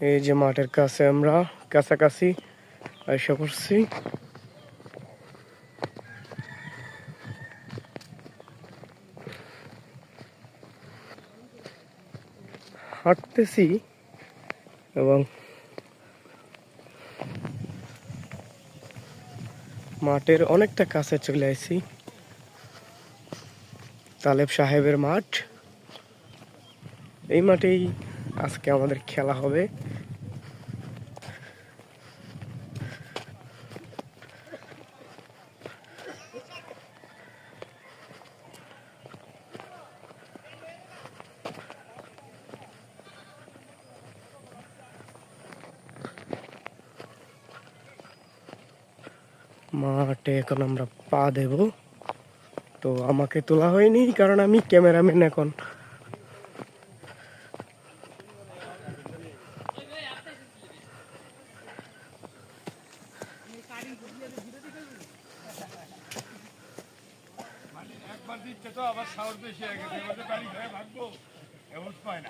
এই যে মাঠের কাছে আমরা কাছাকাছি আশা করছি। হাঁটতেছি এবং মাঠের অনেকটা কাছে চলে আসি। তালেব সাহেবের মাঠ, এই মাঠেই আজকে আমাদের খেলা হবে। মাঠে এখন আমরা পা দেব। তো আমাকে তোলা হয়নি কারণ আমি ক্যামেরাম্যান এখন। একবার দিচ্ছে তো আবার সাহস বেশি হয়ে গেছে, ভাগবো এমন পায় না।